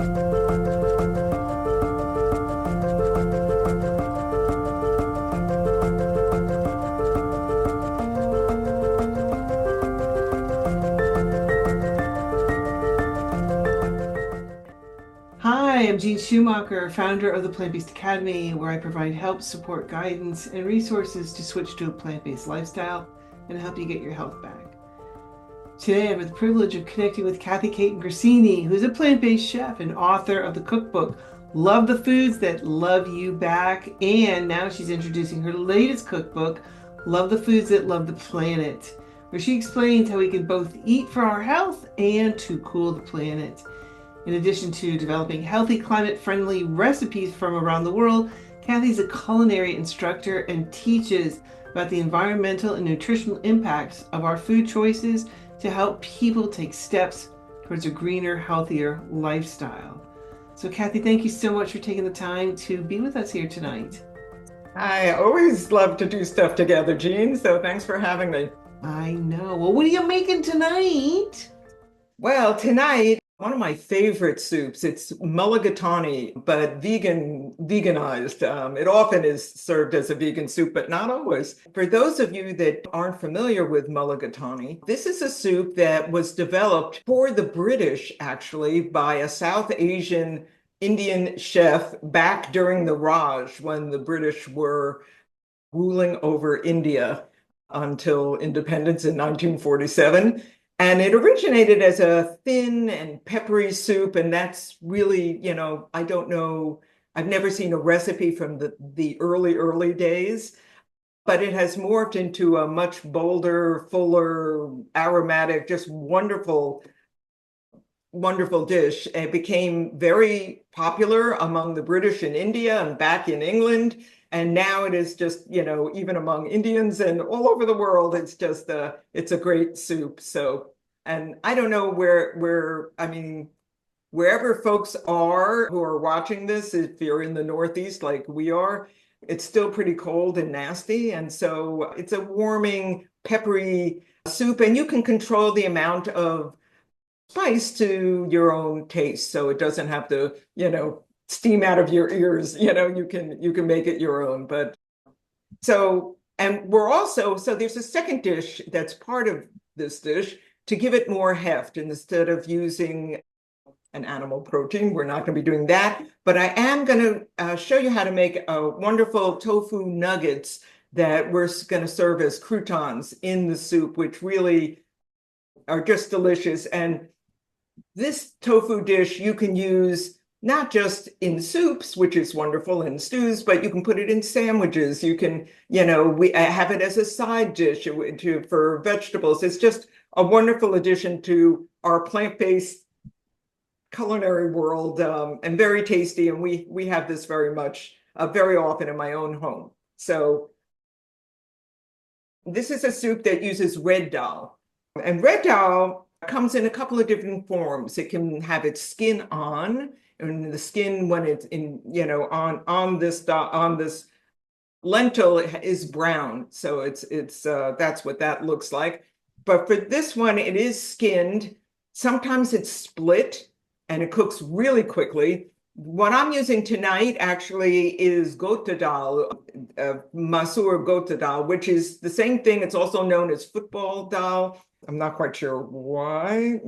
Hi, I'm Jean Schumacher, founder of the Plant-Based Academy, where I provide help, support, guidance, and resources to switch to a plant-based lifestyle and help you get your health back. Today, I have the privilege of connecting with Cathy Katin Grazzini, who's a plant-based chef and author of the cookbook, Love the Foods That Love You Back, and now she's introducing her latest cookbook, Love the Foods That Love the Planet, where she explains how we can both eat for our health and to cool the planet. In addition to developing healthy, climate-friendly recipes from around the world, Cathy's a culinary instructor and teaches about the environmental and nutritional impacts of our food choices to help people take steps towards a greener, healthier lifestyle. So Cathy, thank you so much for taking the time to be with us here tonight. I always love to do stuff together, Jean, so thanks for having me. I know. Well, what are you making tonight? Well, tonight, one of my favorite soups, it's mulligatawny, but veganized. It often is served as a vegan soup, but not always. For those of you that aren't familiar with mulligatawny, this is a soup that was developed for the British, actually, by a South Asian Indian chef back during the Raj, when the British were ruling over India until independence in 1947. And it originated as a thin and peppery soup. And that's really, I don't know, I've never seen a recipe from the early days, but it has morphed into a much bolder, fuller, aromatic, just wonderful dish. It became very popular among the British in India and back in England. And now it is just, even among Indians and all over the world, it's a great soup. So, and I don't know wherever folks are who are watching this, if you're in the Northeast like we are, it's still pretty cold and nasty. And so it's a warming, peppery soup, and you can control the amount of spice to your own taste. So it doesn't have to, steam out of your ears, you can make it your own. But so, and there's a second dish that's part of this dish to give it more heft. Instead of using an animal protein, we're not going to be doing that, but I am going to show you how to make a wonderful tofu nuggets that we're going to serve as croutons in the soup, which really are just delicious. And this tofu dish you can use not just in soups, which is wonderful, in stews, but you can put it in sandwiches. You can, we have it as a side dish for vegetables. It's just a wonderful addition to our plant-based culinary world, and very tasty. And we have this very often in my own home. So this is a soup that uses red dal, and red dal comes in a couple of different forms. It can have its skin on, and the skin when it's in, on this lentil is brown. So it's that's what that looks like. But for this one, it is skinned. Sometimes it's split and it cooks really quickly. What I'm using tonight actually is gota dal, masoor gota dal, which is the same thing. It's also known as football dal. I'm not quite sure why,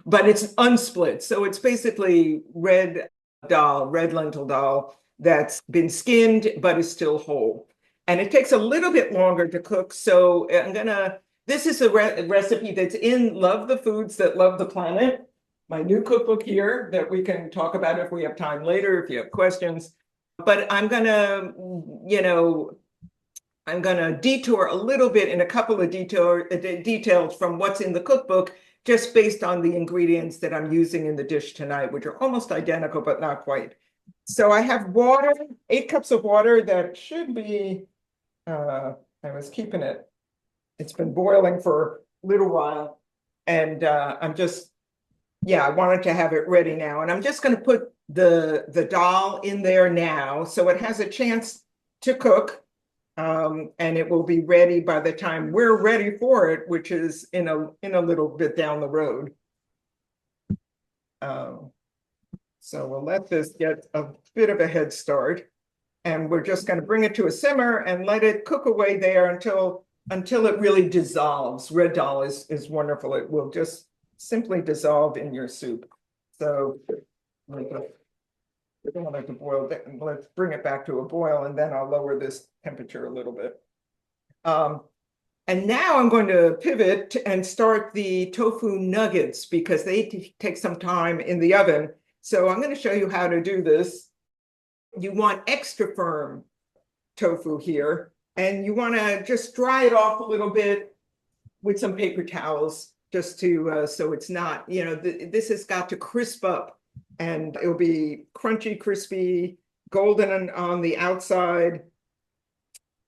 but it's unsplit. So it's basically red lentil dal that's been skinned, but is still whole. And it takes a little bit longer to cook. So this is a recipe that's in Love the Foods That Love the Planet, my new cookbook here that we can talk about if we have time later, if you have questions. But I'm gonna detour a little bit in a couple of details from what's in the cookbook, just based on the ingredients that I'm using in the dish tonight, which are almost identical, but not quite. So I have water, 8 cups of water that should be, I was keeping it. It's been boiling for a little while. And I wanted to have it ready now. And I'm just going to put the dal in there now, so it has a chance to cook. And it will be ready by the time we're ready for it, which is in a little bit down the road. So we'll let this get a bit of a head start. And we're just going to bring it to a simmer and let it cook away there until it really dissolves. Red dal is wonderful. It will just simply dissolve in your soup. So we don't want it to boil. Let's bring it back to a boil, and then I'll lower this temperature a little bit. And now I'm going to pivot and start the tofu nuggets because they take some time in the oven. So I'm going to show you how to do this. You want extra firm tofu here, and you want to just dry it off a little bit with some paper towels just to so it's not, this has got to crisp up, and it'll be crunchy, crispy, golden on the outside.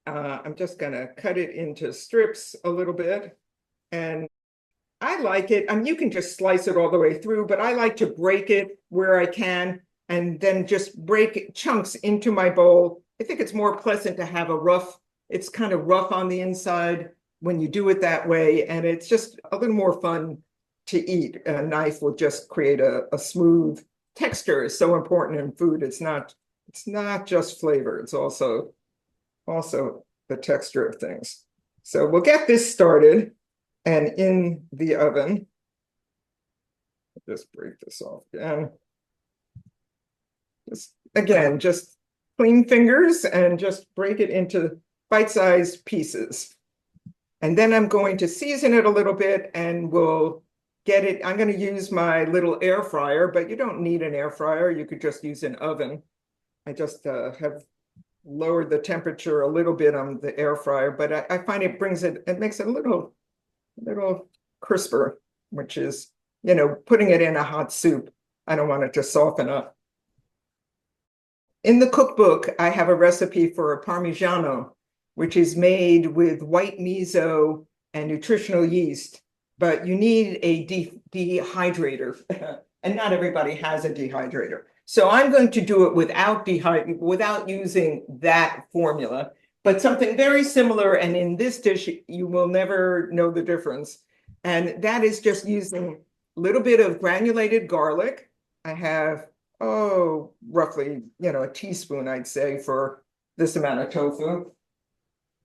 I'm just going to cut it into strips a little bit, and I like it. I mean, you can just slice it all the way through, but I like to break it where I can and then just break chunks into my bowl. I think it's more pleasant to have it's kind of rough on the inside when you do it that way, and it's just a little more fun to eat. A knife will just create a smooth texture. Is so important in food. It's not just flavor, it's also the texture of things. So we'll get this started and in the oven. Just break this off again. Just clean fingers and just break it into bite-sized pieces. And then I'm going to season it a little bit, and we'll get it. I'm going to use my little air fryer, but you don't need an air fryer. You could just use an oven. I just have lowered the temperature a little bit on the air fryer, but I find it makes it a little crisper, which is, putting it in a hot soup. I don't want it to soften up. In the cookbook, I have a recipe for a Parmigiano, which is made with white miso and nutritional yeast, but you need a dehydrator, and not everybody has a dehydrator. So I'm going to do it without using that formula, but something very similar. And in this dish, you will never know the difference. And that is just using a little bit of granulated garlic. I have, roughly, a teaspoon, I'd say, for this amount of tofu.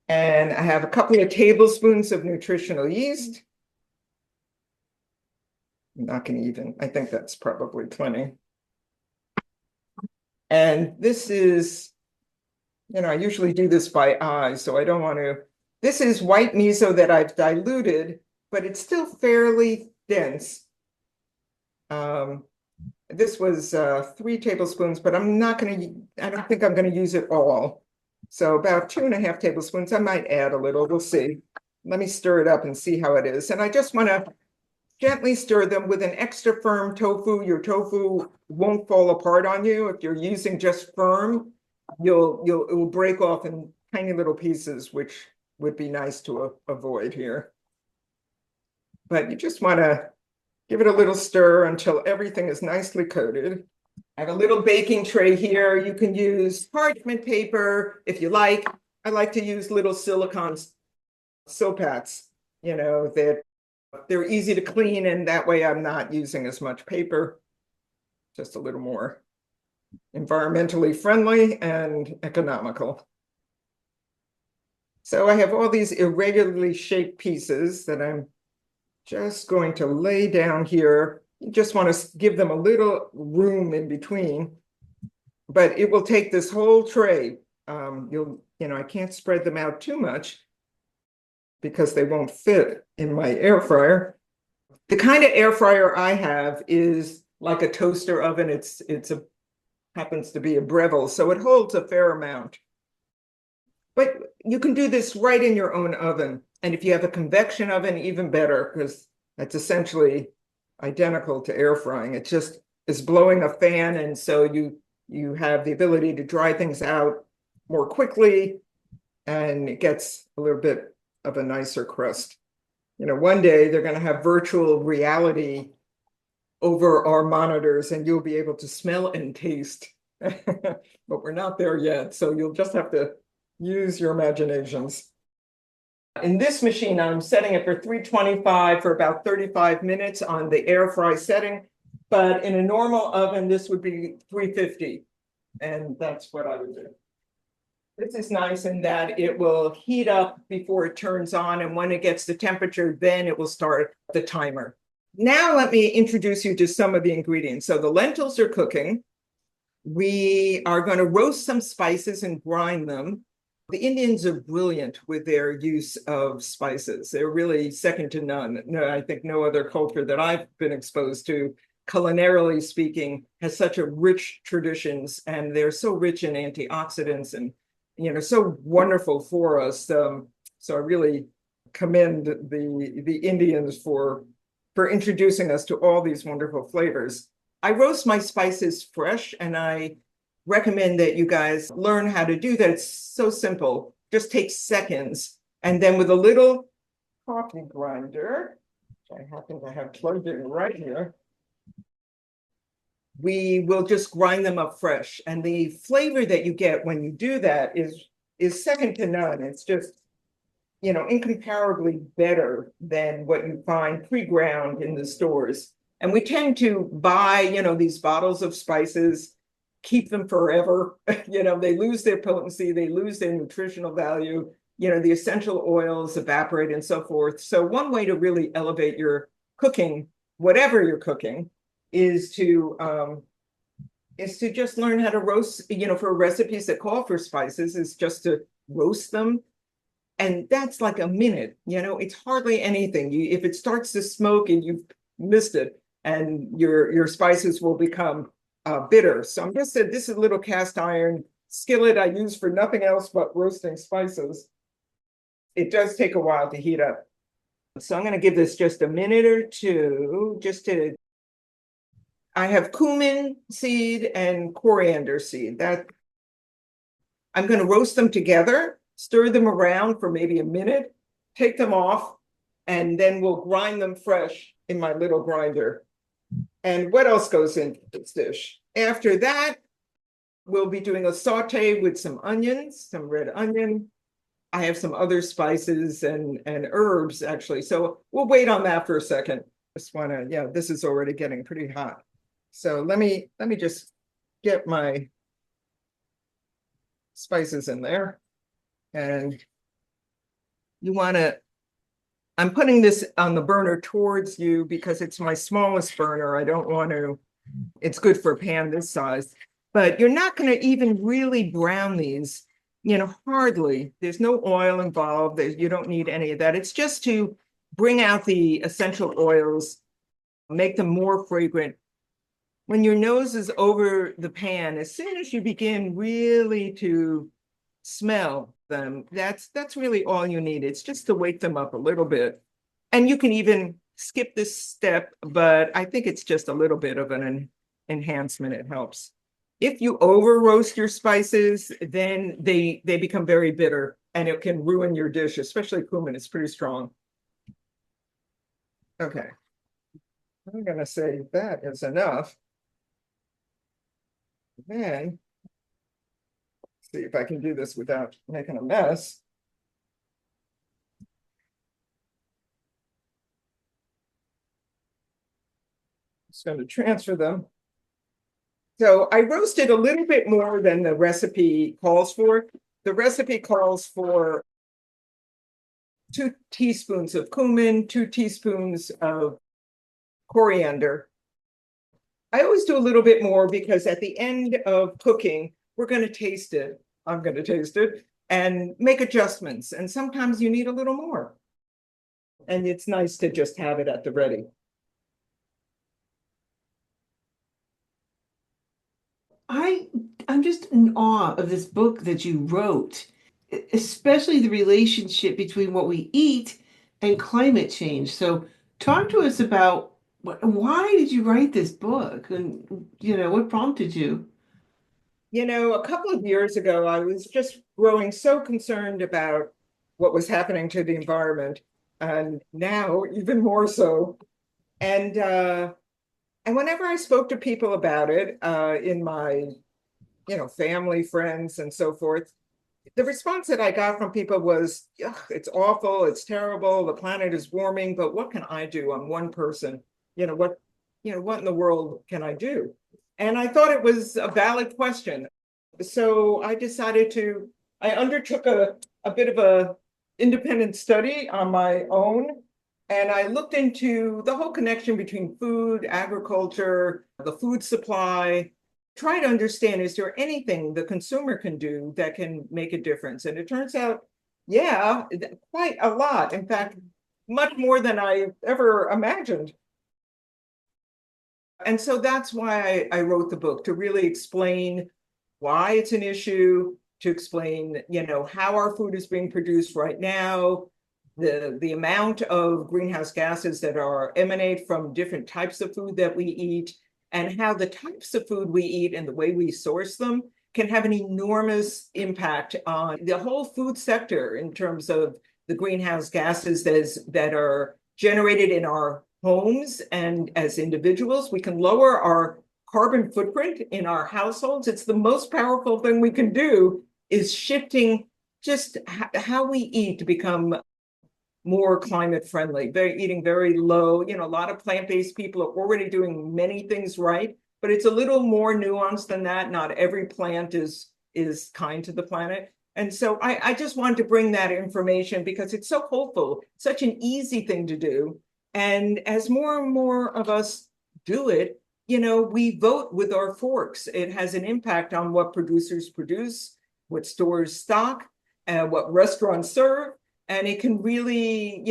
And I have a couple of tablespoons of nutritional yeast. I'm not going to even, I think that's probably plenty. And this is, I usually do this by eye, so I don't want to. This is white miso that I've diluted, but it's still fairly dense. This was 3 tablespoons, but I don't think I'm going to use it all. So about 2.5 tablespoons. I might add a little, we'll see. Let me stir it up and see how it is. And I just want to gently stir them with an extra firm tofu. Your tofu won't fall apart on you. If you're using just firm, it will break off in tiny little pieces, which would be nice to avoid here. But you just want to give it a little stir until everything is nicely coated. I have a little baking tray here. You can use parchment paper if you like. I like to use little silicone silpats, that they're easy to clean, and that way I'm not using as much paper, just a little more environmentally friendly and economical. So I have all these irregularly shaped pieces that I'm just going to lay down here. You just want to give them a little room in between, but it will take this whole tray. I can't spread them out too much because they won't fit in my air fryer. The kind of air fryer I have is like a toaster oven. Happens to be a Breville, so it holds a fair amount. But you can do this right in your own oven. And if you have a convection oven, even better, because that's essentially identical to air frying. It just is blowing a fan, and so you have the ability to dry things out more quickly, and it gets a little bit of a nicer crust. One day they're going to have virtual reality over our monitors, and you'll be able to smell and taste. But we're not there yet, so you'll just have to use your imaginations. In this machine, I'm setting it for 325 for about 35 minutes on the air fry setting. But in a normal oven, this would be 350. And that's what I would do. This is nice in that it will heat up before it turns on. And when it gets the temperature, then it will start the timer. Now let me introduce you to some of the ingredients. So the lentils are cooking. We are going to roast some spices and grind them. The Indians are brilliant with their use of spices. They're really second to none. No, I think no other culture that I've been exposed to, culinarily speaking, has such a rich traditions, and they're so rich in antioxidants and so wonderful for us. So I really commend the Indians for introducing us to all these wonderful flavors. I roast my spices fresh, and I recommend that you guys learn how to do that. It's so simple, just takes seconds. And then with a little coffee grinder, which I happen to have plugged in right here, we will just grind them up fresh. And the flavor that you get when you do that is second to none. It's just, incomparably better than what you find pre-ground in the stores. And we tend to buy, these bottles of spices, keep them forever. They lose their potency, they lose their nutritional value, the essential oils evaporate and so forth. So one way to really elevate your cooking, whatever you're cooking, is to just learn how to roast, for recipes that call for spices, is just to roast them. And that's like a minute, it's hardly anything. If it starts to smoke and you've missed it, and your spices will become bitter. So I'm just saying, this is a little cast iron skillet I use for nothing else but roasting spices. It does take a while to heat up. So I'm going to give this just a minute or two, I have cumin seed and coriander seed. That I'm going to roast them together, stir them around for maybe a minute, take them off, and then we'll grind them fresh in my little grinder. And what else goes into this dish? After that, we'll be doing a saute with some onions, some red onion. I have some other spices and herbs, actually. So we'll wait on that for a second. Just want to, this is already getting pretty hot. So let me just get my spices in there. And you want to, I'm putting this on the burner towards you because it's my smallest burner. I don't want to, it's good for a pan this size, but you're not going to even really brown these, hardly. There's no oil involved. You don't need any of that. It's just to bring out the essential oils, make them more fragrant. When your nose is over the pan, as soon as you begin really to smell them, that's really all you need. It's just to wake them up a little bit. And you can even skip this step, but I think it's just a little bit of an enhancement. It helps. If you over roast your spices, then they become very bitter and it can ruin your dish, especially cumin. It's pretty strong. Okay. I'm going to say that is enough. Then, see if I can do this without making a mess. Just going to transfer them. So I roasted a little bit more than the recipe calls for. The recipe calls for 2 teaspoons of cumin, 2 teaspoons of coriander. I always do a little bit more because at the end of cooking, we're going to taste it. I'm going to taste it and make adjustments. And sometimes you need a little more. And it's nice to just have it at the ready. I'm just in awe of this book that you wrote, especially the relationship between what we eat and climate change. So talk to us about why did you write this book, and what prompted you? A couple of years ago, I was just growing so concerned about what was happening to the environment, and now even more so. And whenever I spoke to people about it, in my, family, friends, and so forth, the response that I got from people was, it's awful, it's terrible, the planet is warming, but what can I do? I'm one person. what in the world can I do? And I thought it was a valid question. So I undertook a bit of a independent study on my own. And I looked into the whole connection between food, agriculture, the food supply, try to understand, is there anything the consumer can do that can make a difference? And it turns out, yeah, quite a lot. In fact, much more than I ever imagined. And so that's why I wrote the book, to really explain why it's an issue, to explain, how our food is being produced right now, the amount of greenhouse gases that emanate from different types of food that we eat, and how the types of food we eat and the way we source them can have an enormous impact on the whole food sector in terms of the greenhouse gases that are generated in our homes and as individuals. We can lower our carbon footprint in our households. It's the most powerful thing we can do, is shifting just how we eat to become more climate friendly, eating very low. A lot of plant-based people are already doing many things right, but it's a little more nuanced than that. Not every plant is kind to the planet. And so I just wanted to bring that information because it's so hopeful, such an easy thing to do. And as more and more of us do it, we vote with our forks. It has an impact on what producers produce, what stores stock, and what restaurants serve. And it can really,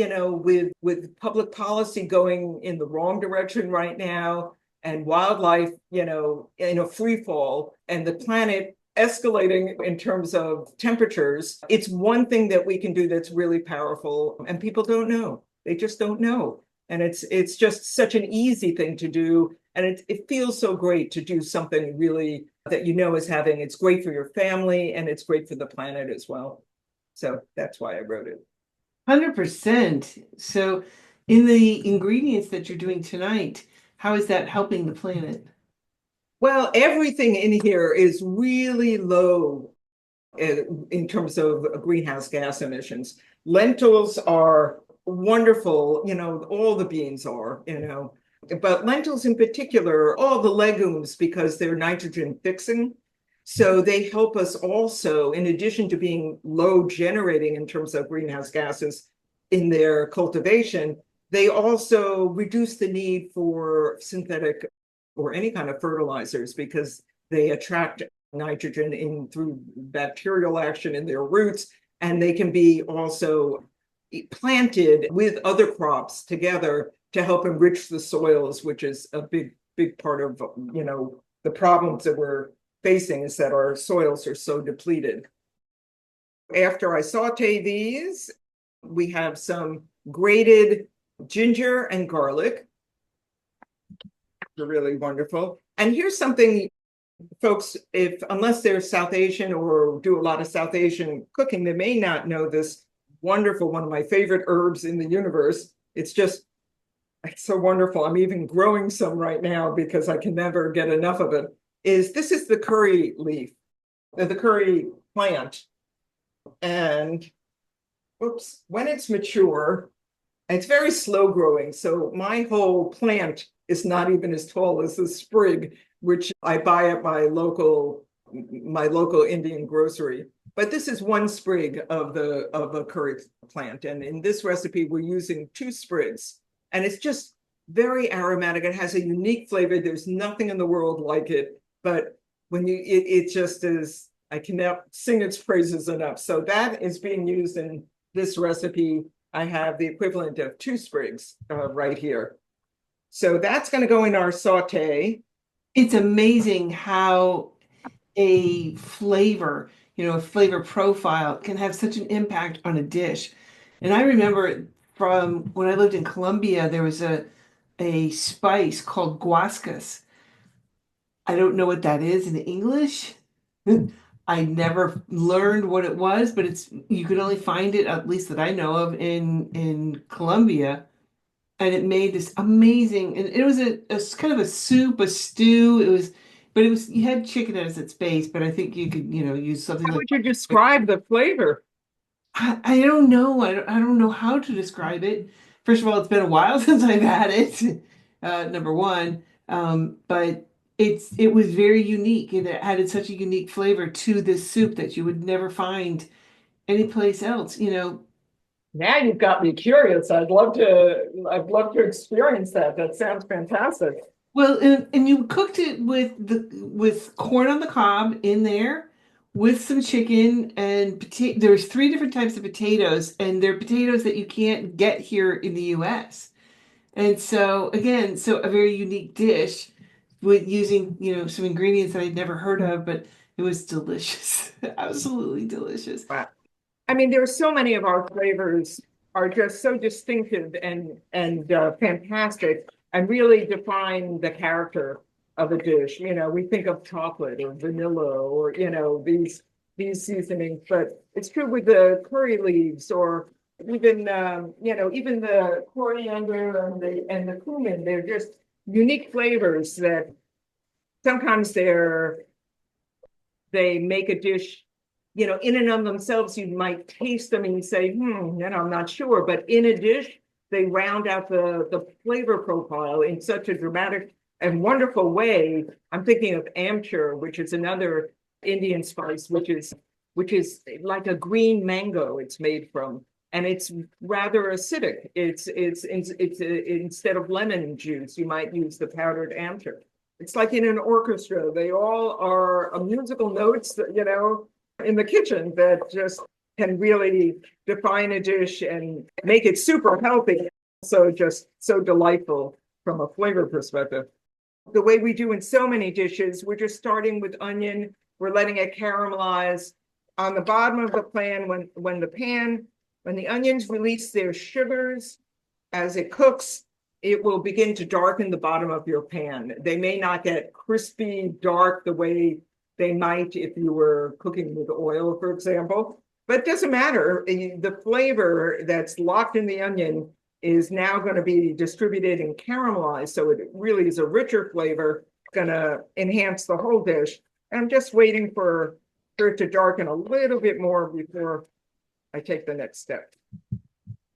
with public policy going in the wrong direction right now, and wildlife, in a free fall, and the planet escalating in terms of temperatures, it's one thing that we can do that's really powerful. And people don't know. They just don't know. And it's just such an easy thing to do. And it feels so great to do something really that it's great for your family, and it's great for the planet as well. So that's why I wrote it. 100%. So in the ingredients that you're doing tonight, how is that helping the planet? Well, everything in here is really low in terms of greenhouse gas emissions. Lentils are wonderful, all the beans are, but lentils in particular, all the legumes, because they're nitrogen fixing. So they help us also, in addition to being low generating in terms of greenhouse gases in their cultivation, they also reduce the need for synthetic or any kind of fertilizers, because they attract nitrogen in through bacterial action in their roots, and they can be also planted with other crops together to help enrich the soils, which is a big part of the problems that we're facing, is that our soils are so depleted. After I saute these, we have some grated ginger and garlic. They're really wonderful. And here's something, folks, unless they're South Asian or do a lot of South Asian cooking, they may not know this wonderful, one of my favorite herbs in the universe. It's so wonderful. I'm even growing some right now because I can never get enough of it. This is the curry leaf, the curry plant. And when it's mature, it's very slow growing. So my whole plant is not even as tall as the sprig, which I buy at my local Indian grocery. But this is one sprig of a curry plant. And in this recipe, we're using 2 sprigs. And it's just very aromatic. It has a unique flavor. There's nothing in the world like it. But it just is, I cannot sing its praises enough. So that is being used in this recipe. I have the equivalent of 2 sprigs right here. So that's going to go in our saute. It's amazing how a flavor, a flavor profile can have such an impact on a dish. And I remember from when I lived in Colombia, there was a spice called guascas. I don't know what that is in English. I never learned what it was, but you could only find it, at least that I know of, in Colombia. And it made this amazing, and it was a kind of a soup, a stew. You had chicken as its base, but I think you could, use something How like. would you describe the flavor? I don't know. I don't know how to describe it. First of all, it's been a while since I've had it. number one. But it was very unique and it added such a unique flavor to this soup that you would never find anyplace else, you know. Now you've got me curious. I'd love to experience that. That sounds fantastic. Well, and you cooked it with corn on the cob in there, with some chicken and potato. There's three different types of potatoes, and they're potatoes that you can't get here in the U.S. And so again, so a very unique dish with using, you know, some ingredients that I'd never heard of, but it was delicious. Absolutely delicious. Wow. I mean, there are so many of our flavors are just so distinctive and fantastic and really define the character of a dish. You know, we think of chocolate or vanilla or, you know, these seasonings, but it's true with the curry leaves or even you know, even the coriander and the cumin. They're just unique flavors that sometimes they make a dish, you know, in and of themselves. You might taste them and you say, you know, I'm not sure. But in a dish, they round out the flavor profile in such a dramatic and wonderful way. I'm thinking of amchur, which is another Indian spice, which is like a green mango it's made from. And it's rather acidic. It's instead of lemon juice, you might use the powdered amchur. It's like in an orchestra. They all are musical notes that, you know, in the kitchen that just can really define a dish and make it super healthy. So just so delightful from a flavor perspective. The way we do in so many dishes, we're just starting with onion. We're letting it caramelize on the bottom of the pan when the onions release their sugars as it cooks. It will begin to darken the bottom of your pan. They may not get crispy, dark the way they might if you were cooking with oil, for example, but it doesn't matter. The flavor that's locked in the onion is now going to be distributed and caramelized. So it really is a richer flavor, going to enhance the whole dish. And I'm just waiting for it to darken a little bit more before I take the next step.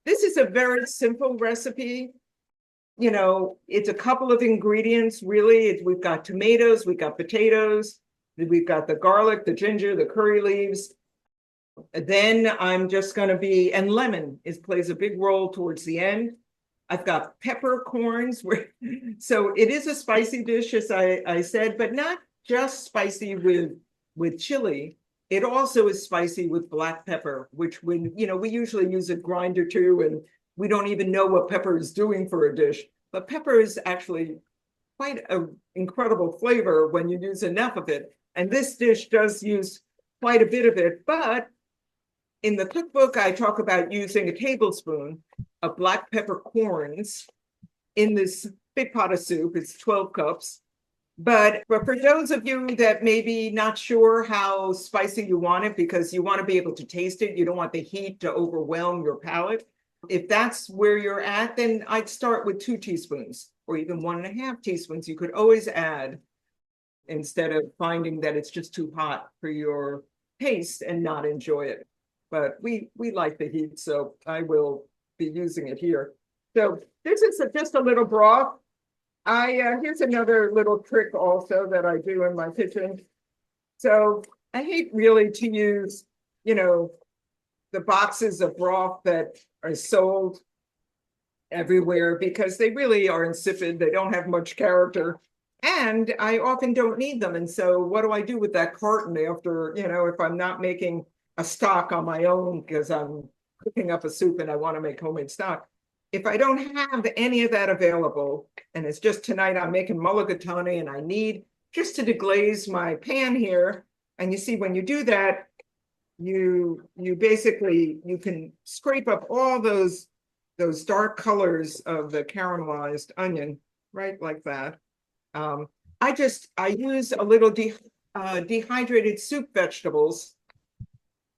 This is a very simple recipe. You know, it's a couple of ingredients, really. We've got tomatoes, we've got potatoes, we've got the garlic, the ginger, the curry leaves. Then I'm just going to be, and lemon plays a big role towards the end. I've got peppercorns. So it is a spicy dish, as I said, but not just spicy with chili. It also is spicy with black pepper, which we usually use a grinder too, and we don't even know what pepper is doing for a dish. But pepper is actually quite an incredible flavor when you use enough of it. And this dish does use quite a bit of it. But in the cookbook, I talk about using a tablespoon of black peppercorns in this big pot of soup. It's 12 cups. But for those of you that may be not sure how spicy you want it, because you want to be able to taste it, you don't want the heat to overwhelm your palate. If that's where you're at, then I'd start with 2 teaspoons or even 1.5 teaspoons. You could always add instead of finding that it's just too hot for your taste and not enjoy it. But we like the heat, so I will be using it here. So this is just a little broth. Here's another little trick also that I do in my kitchen. So I hate really to use, the boxes of broth that are sold everywhere because they really are insipid. They don't have much character. And I often don't need them. And so what do I do with that carton after, if I'm not making a stock on my own because I'm cooking up a soup and I want to make homemade stock? If I don't have any of that available, and it's just tonight I'm making mulligatawny and I need just to deglaze my pan here. And you see, when you do that, you basically, you can scrape up all those dark colors of the caramelized onion, right? Like that. I use a little dehydrated soup vegetables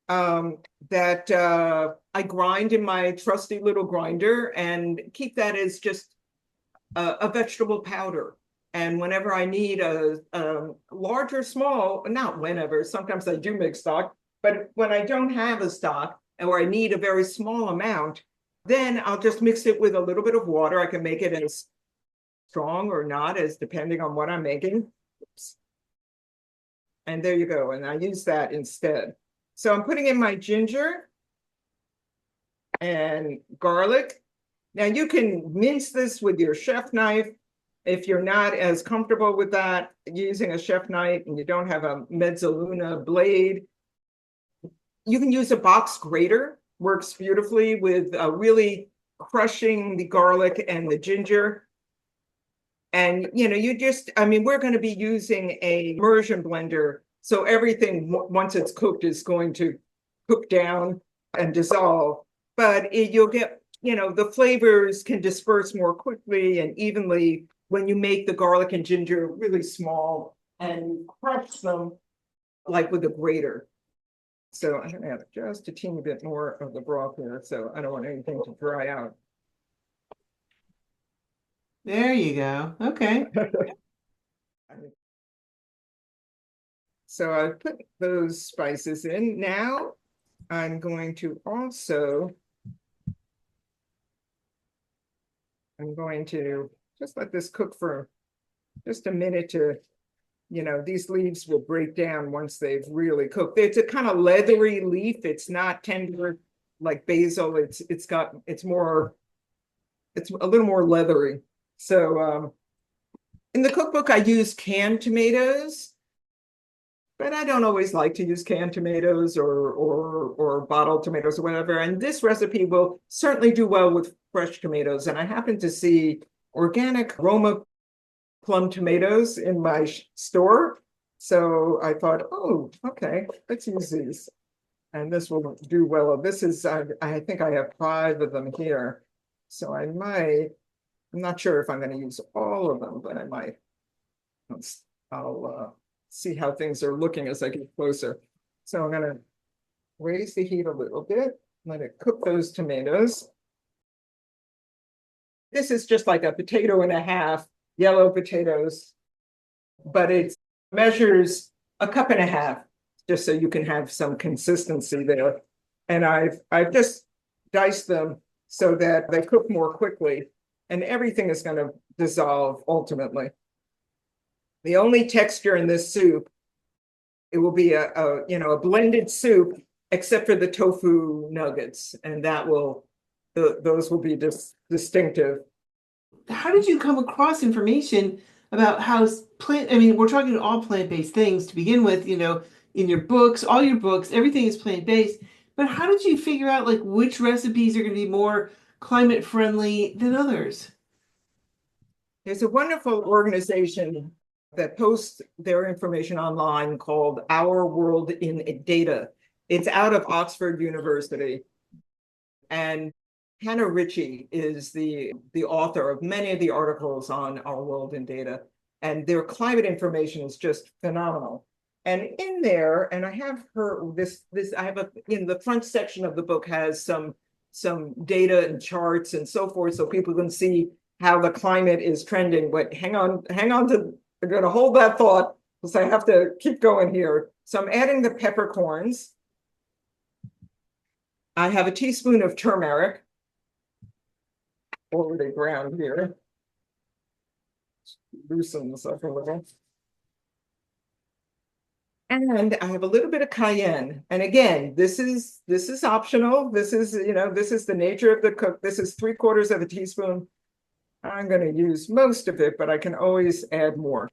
that I grind in my trusty little grinder and keep that as just a vegetable powder. And whenever I need a large or small, not whenever, sometimes I do make stock, but when I don't have a stock or I need a very small amount, then I'll just mix it with a little bit of water. I can make it as strong or not, as depending on what I'm making. Oops. And there you go. And I use that instead. So I'm putting in my ginger and garlic. Now you can mince this with your chef knife. If you're not as comfortable with that, using a chef knife, and you don't have a mezzaluna blade, you can use a box grater. Works beautifully with really crushing the garlic and the ginger. And, we're going to be using a immersion blender. So everything, once it's cooked, is going to cook down and dissolve. But you'll get, the flavors can disperse more quickly and evenly when you make the garlic and ginger really small and crush them like with a grater. So I'm going to add just a teeny bit more of the broth here, so I don't want anything to dry out. There you go. Okay. So I put those spices in. Now I'm going to just let this cook for just a minute to, these leaves will break down once they've really cooked. It's a kind of leathery leaf. It's not tender like basil. It's a little more leathery. So in the cookbook, I use canned tomatoes, but I don't always like to use canned tomatoes or bottled tomatoes or whatever. And this recipe will certainly do well with fresh tomatoes. And I happen to see organic Roma plum tomatoes in my store. So I thought, oh, okay, let's use these. And this will do well. This is, I think I have 5 of them here. So I'm not sure if I'm going to use all of them, but I might. I'll see how things are looking as I get closer. So I'm going to raise the heat a little bit, let it cook those tomatoes. This is just like a potato and a half, yellow potatoes, but it measures a cup and a half, just so you can have some consistency there. And I've just diced them so that they cook more quickly, and everything is going to dissolve ultimately. The only texture in this soup, it will be a blended soup, except for the tofu nuggets, and those will be distinctive. How did you come across information about how we're talking all plant-based things to begin with, in your books, all your books, everything is plant-based. But how did you figure out like which recipes are going to be more climate friendly than others? There's a wonderful organization that posts their information online called Our World in Data. It's out of Oxford University. And Hannah Ritchie is the author of many of the articles on Our World in Data. And their climate information is just phenomenal. And in there, and I have in the front section of the book has some data and charts and so forth, so people can see how the climate is trending. But hang on I'm going to hold that thought because I have to keep going here. So I'm adding the peppercorns. I have a teaspoon of turmeric, already ground here. Loosen this up a little. And I have a little bit of cayenne. And again, this is optional. This is the nature of the cook. This is 3/4 of a teaspoon. I'm going to use most of it, but I can always add more.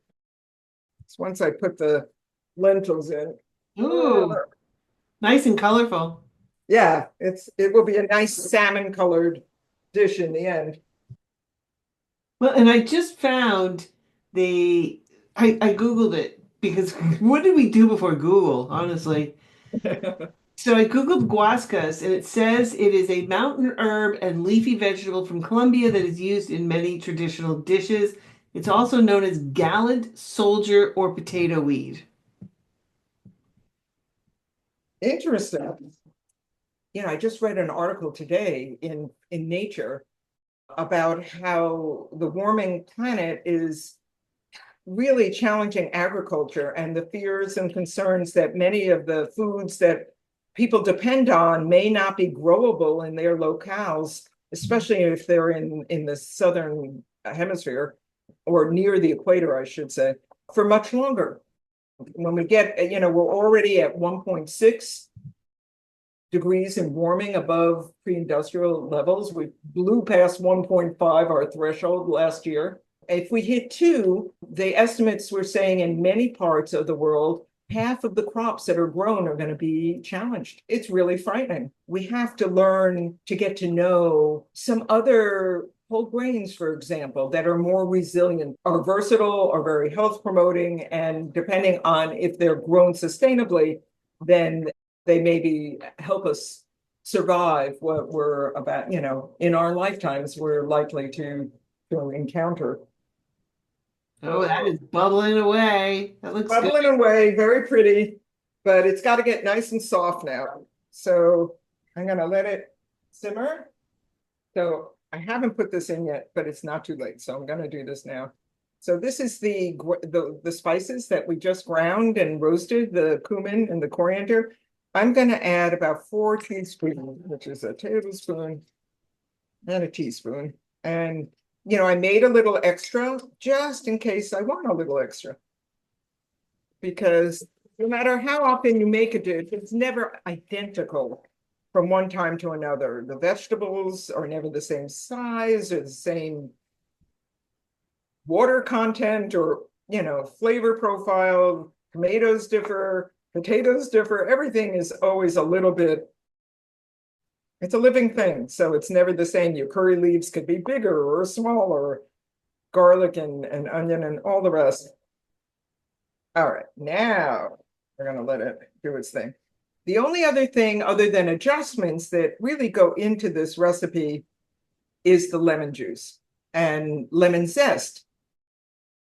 So once I put the lentils in. Ooh, nice and colorful. Yeah, it will be a nice salmon colored dish in the end. Well, and I just found I Googled it because what did we do before Google, honestly? So I Googled guascas, and it says it is a mountain herb and leafy vegetable from Colombia that is used in many traditional dishes. It's also known as gallant, soldier, or potato weed. Interesting. I just read an article today in Nature about how the warming planet is really challenging agriculture and the fears and concerns that many of the foods that people depend on may not be growable in their locales, especially if they're in the southern hemisphere, or near the equator, I should say, for much longer. When we get, we're already at 1.6 degrees in warming above pre-industrial levels. We blew past 1.5, our threshold last year. If we hit 2, the estimates were saying in many parts of the world, half of the crops that are grown are going to be challenged. It's really frightening. We have to learn to get to know some other whole grains, for example, that are more resilient, are versatile, are very health promoting, and depending on if they're grown sustainably, then they maybe help us survive what we're about, in our lifetimes, we're likely to encounter. Oh, that is bubbling away. That looks good. Bubbling away, very pretty, but it's got to get nice and soft now. So I'm going to let it simmer. So I haven't put this in yet, but it's not too late. So I'm going to do this now. So this is the spices that we just ground and roasted, the cumin and the coriander. I'm going to add about 4 teaspoons, which is a tablespoon and a teaspoon. And, I made a little extra just in case I want a little extra. Because no matter how often you make a dish, it's never identical from one time to another. The vegetables are never the same size or the same water content or, flavor profile. Tomatoes differ, potatoes differ. Everything is always a little bit, it's a living thing. So it's never the same. Your curry leaves could be bigger or smaller, garlic and onion and all the rest. All right, now we're going to let it do its thing. The only other thing other than adjustments that really go into this recipe is the lemon juice and lemon zest,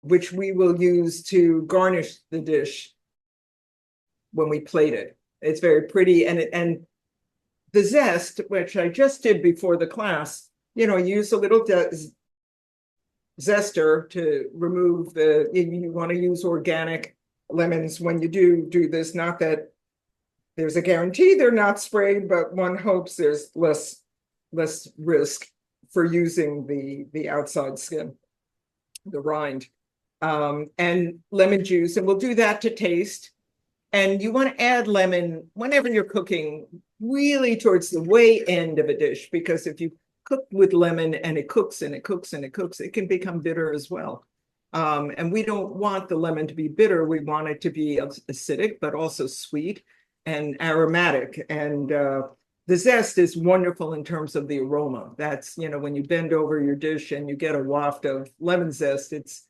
which we will use to garnish the dish when we plate it. It's very pretty. And the zest, which I just did before the class, use a little zester to remove you want to use organic lemons when you do this. Not that there's a guarantee they're not sprayed, but one hopes there's less risk for using the outside skin, the rind, and lemon juice. And we'll do that to taste. And you want to add lemon whenever you're cooking, really towards the way end of a dish, because if you cook with lemon and it cooks and it cooks and it cooks, it can become bitter as well. And we don't want the lemon to be bitter. We want it to be acidic, but also sweet and aromatic. And the zest is wonderful in terms of the aroma. That's, when you bend over your dish and you get a waft of lemon zest, it's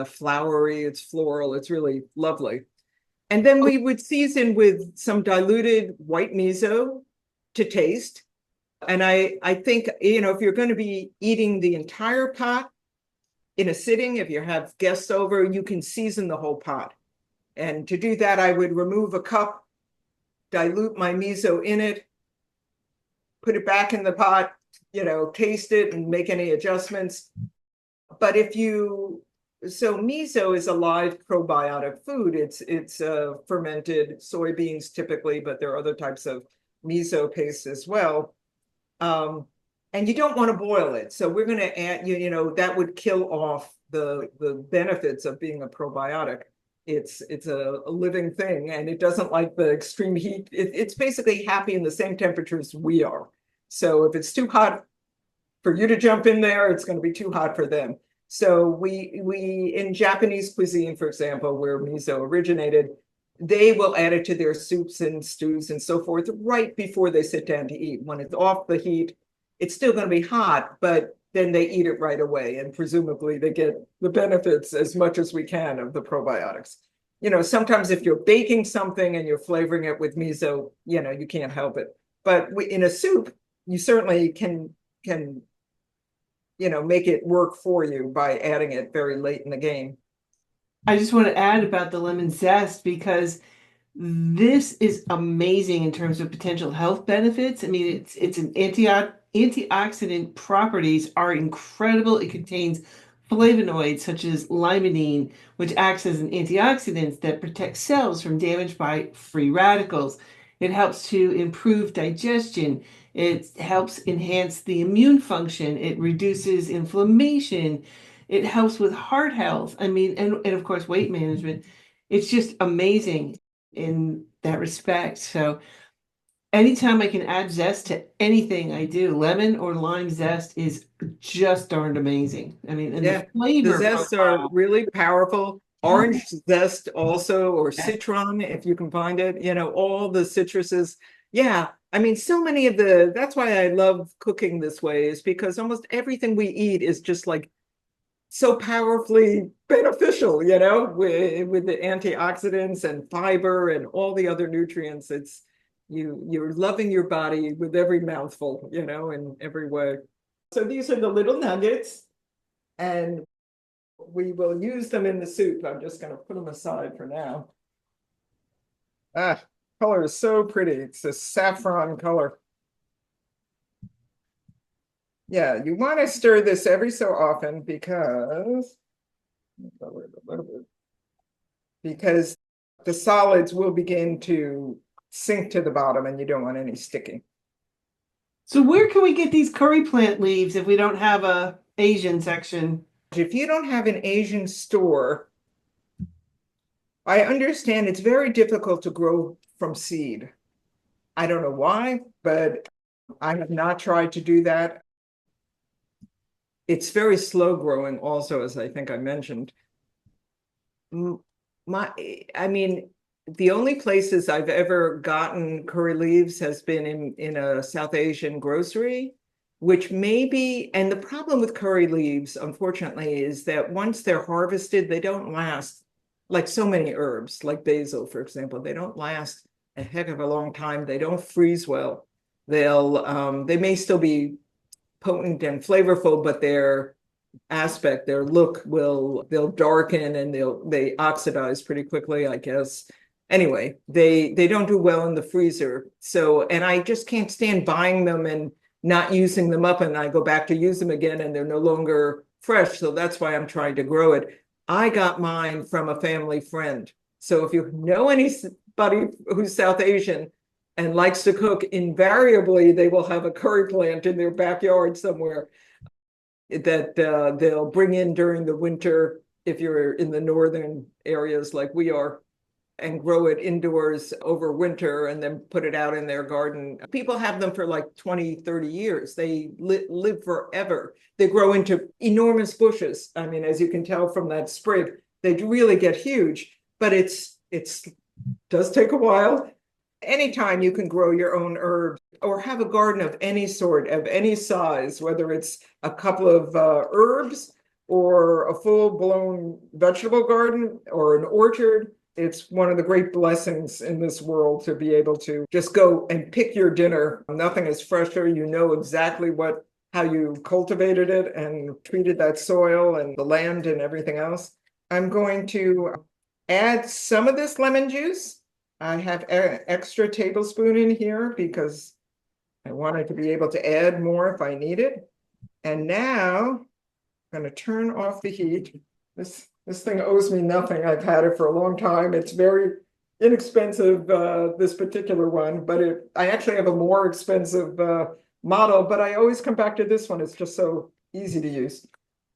flowery, it's floral, it's really lovely. And then we would season with some diluted white miso to taste. And I think, if you're going to be eating the entire pot in a sitting, if you have guests over, you can season the whole pot. And to do that, I would remove a cup, dilute my miso in it, put it back in the pot, taste it and make any adjustments. But so miso is a live probiotic food. It's fermented soybeans typically, but there are other types of miso paste as well. And you don't want to boil it. So we're going to add, that would kill off the benefits of being a probiotic. It's a living thing and it doesn't like the extreme heat. It's basically happy in the same temperature as we are. So if it's too hot for you to jump in there, it's going to be too hot for them. So we in Japanese cuisine, for example, where miso originated, they will add it to their soups and stews and so forth right before they sit down to eat. When it's off the heat, it's still going to be hot, but then they eat it right away. And presumably they get the benefits as much as we can of the probiotics. Sometimes if you're baking something and you're flavoring it with miso, you can't help it. But in a soup, you certainly can make it work for you by adding it very late in the game. I just want to add about the lemon zest because this is amazing in terms of potential health benefits. I mean, it's an antioxidant properties are incredible. It contains flavonoids such as limonene, which acts as an antioxidant that protects cells from damage by free radicals. It helps to improve digestion. It helps enhance the immune function. It reduces inflammation. It helps with heart health. I mean, and of course, weight management. It's just amazing in that respect. So anytime I can add zest to anything I do, lemon or lime zest is just darned amazing. I mean, and Yeah, the the flavor zests are profile. really powerful. Orange zest also, or citron, if you can find it, all the citruses. Yeah, I mean, so many of that's why I love cooking this way, is because almost everything we eat is just like so powerfully beneficial, with the antioxidants and fiber and all the other nutrients. You're loving your body with every mouthful, in every way. So these are the little nuggets, and we will use them in the soup. I'm just going to put them aside for now. Color is so pretty. It's a saffron color. Yeah, you want to stir this every so often because the solids will begin to sink to the bottom and you don't want any sticking. So where can we get these curry plant leaves if we don't have a Asian section? If you don't have an Asian store, I understand it's very difficult to grow from seed. I don't know why, but I have not tried to do that. It's very slow growing also, as I think I mentioned. I mean, the only places I've ever gotten curry leaves has been in a South Asian grocery, which maybe, and the problem with curry leaves, unfortunately, is that once they're harvested, they don't last, like so many herbs, like basil, for example, they don't last a heck of a long time. They don't freeze well. They may still be potent and flavorful, but their look they'll darken and they oxidize pretty quickly, I guess. Anyway, they don't do well in the freezer. So, and I just can't stand buying them and not using them up, and I go back to use them again and they're no longer fresh. So that's why I'm trying to grow it. I got mine from a family friend. So if you know anybody who's South Asian and likes to cook, invariably they will have a curry plant in their backyard somewhere that they'll bring in during the winter if you're in the northern areas like we are, and grow it indoors over winter and then put it out in their garden. People have them for like 20, 30 years. They live forever. They grow into enormous bushes. I mean, as you can tell from that sprig, they really get huge, but it's does take a while. Anytime you can grow your own herbs or have a garden of any sort, of any size, whether it's a couple of herbs or a full-blown vegetable garden or an orchard, it's one of the great blessings in this world to be able to just go and pick your dinner. Nothing is fresher. You know exactly how you cultivated it and treated that soil and the land and everything else. I'm going to add some of this lemon juice. I have an extra tablespoon in here because I wanted to be able to add more if I need it. And now I'm going to turn off the heat. This thing owes me nothing. I've had it for a long time. It's very inexpensive, this particular one, but I actually have a more expensive model, but I always come back to this one. It's just so easy to use.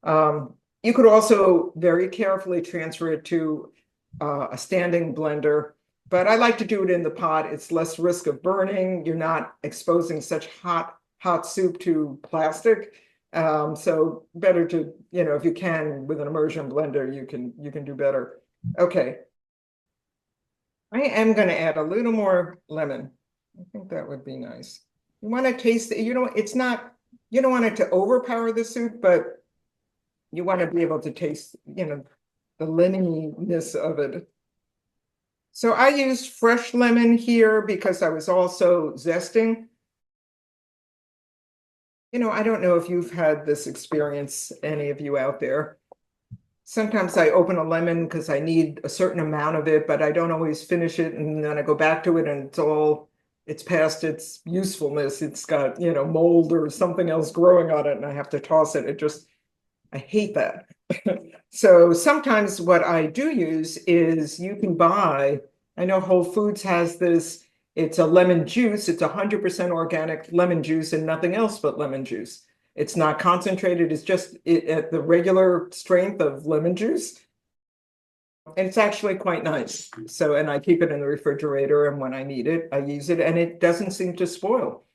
You could also very carefully transfer it to a standing blender, but I like to do it in the pot. It's less risk of burning. You're not exposing such hot soup to plastic. So better to, if you can, with an immersion blender, you can do better. Okay. I am going to add a little more lemon. I think that would be nice. You want to taste it, it's not, you don't want it to overpower the soup, but you want to be able to taste, the lemoniness of it. So I used fresh lemon here because I was also zesting. I don't know if you've had this experience, any of you out there. Sometimes I open a lemon because I need a certain amount of it, but I don't always finish it. And then I go back to it and it's past its usefulness. It's got, mold or something else growing on it and I have to toss it. I hate that. So sometimes what I do use is you can buy, I know Whole Foods has this, it's a lemon juice. It's 100% organic lemon juice and nothing else but lemon juice. It's not concentrated. It's just at the regular strength of lemon juice. And it's actually quite nice. So, and I keep it in the refrigerator, and when I need it, I use it, and it doesn't seem to spoil.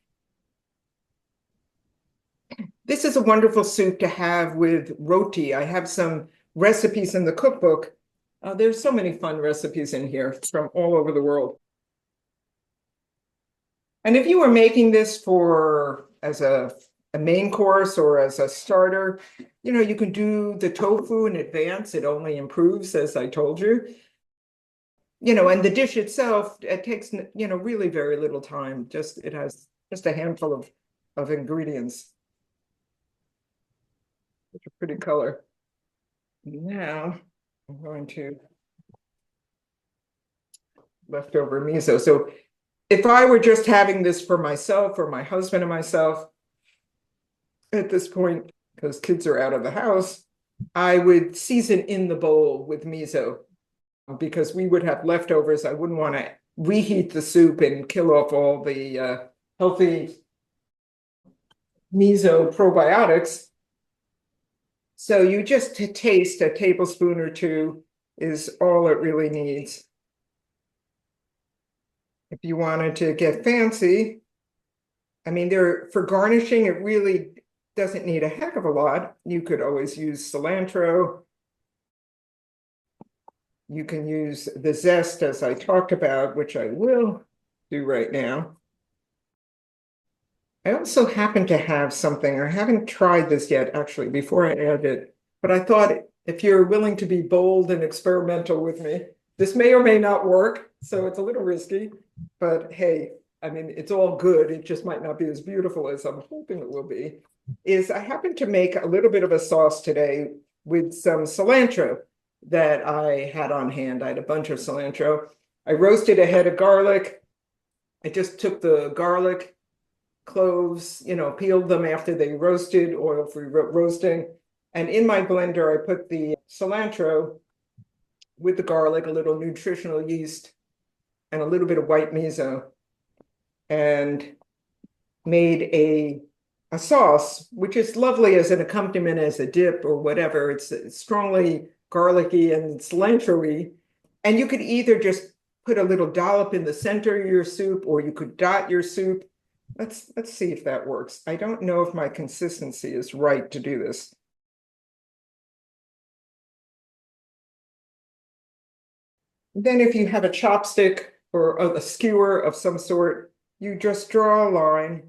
This is a wonderful soup to have with roti. I have some recipes in the cookbook. There's so many fun recipes in here from all over the world. And if you were making this for as a main course or as a starter, you can do the tofu in advance. It only improves, as I told you. And the dish itself, it takes, really very little time. It has just a handful of ingredients. Such a pretty color. Now I'm going to leftover miso. So if I were just having this for myself or my husband and myself at this point, because kids are out of the house, I would season in the bowl with miso because we would have leftovers. I wouldn't want to reheat the soup and kill off all the healthy miso probiotics. So you just taste a tablespoon or two is all it really needs. If you wanted to get fancy, for garnishing, it really doesn't need a heck of a lot. You could always use cilantro. You can use the zest, as I talked about, which I will do right now. I also happen to have something, I haven't tried this yet, actually, before I add it, but I thought if you're willing to be bold and experimental with me, this may or may not work, so it's a little risky, but hey, it's all good. It just might not be as beautiful as I'm hoping it will be. I happen to make a little bit of a sauce today with some cilantro that I had on hand. I had a bunch of cilantro. I roasted a head of garlic. I just took the garlic, cloves, peeled them after they roasted, oil-free roasting. And in my blender, I put the cilantro with the garlic, a little nutritional yeast, and a little bit of white miso, and made a sauce, which is lovely as an accompaniment, as a dip or whatever. It's strongly garlicky and cilantro-y. And you could either just put a little dollop in the center of your soup, or you could dot your soup. Let's see if that works. I don't know if my consistency is right to do this. Then if you have a chopstick or a skewer of some sort, you just draw a line.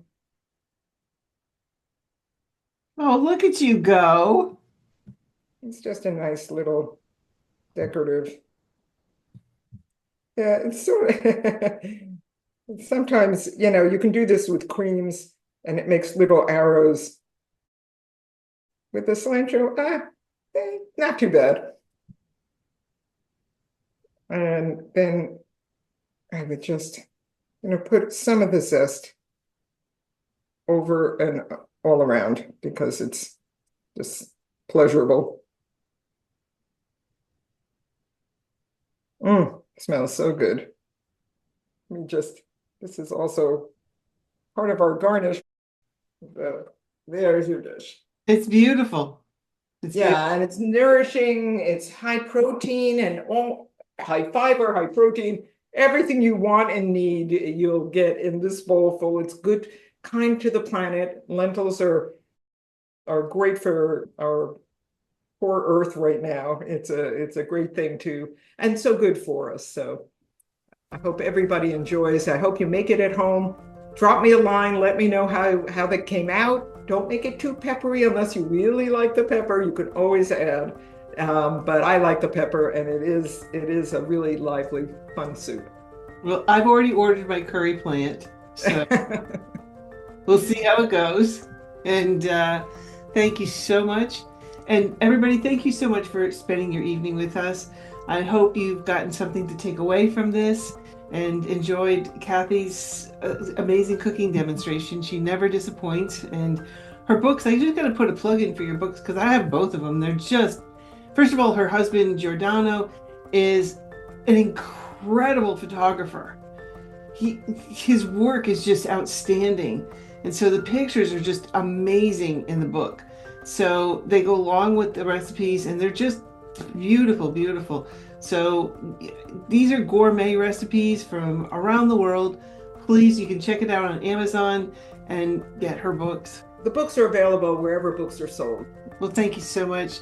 Oh, look at you go. It's just a nice little decorative. Yeah, it's sort of, sometimes, you can do this with creams and it makes little arrows. With the cilantro, not too bad. And then I would just, put some of the zest over and all around because it's just pleasurable. Smells so good. This is also part of our garnish. There's your dish. It's beautiful. And it's nourishing. It's high protein and all high fiber, high protein. Everything you want and need, you'll get in this bowl full. It's good, kind to the planet. Lentils are great for our poor Earth right now. It's a great thing too, and so good for us. So I hope everybody enjoys. I hope you make it at home. Drop me a line. Let me know how that came out. Don't make it too peppery unless you really like the pepper. You can always add. But I like the pepper, and it is a really lively, fun soup. Well, I've already ordered my curry plant, so we'll see how it goes. And thank you so much. And everybody, thank you so much for spending your evening with us. I hope you've gotten something to take away from this and enjoyed Cathy's amazing cooking demonstration. She never disappoints. And her books, I just got to put a plug in for your books because I have both of them. They're just, first of all, her husband, Giordano, is an incredible photographer. His work is just outstanding. And so the pictures are just amazing in the book. So they go along with the recipes and they're just beautiful, beautiful. So these are gourmet recipes from around the world. Please, you can check it out on Amazon and get her books. The books are available wherever books are sold. Well, thank you so much.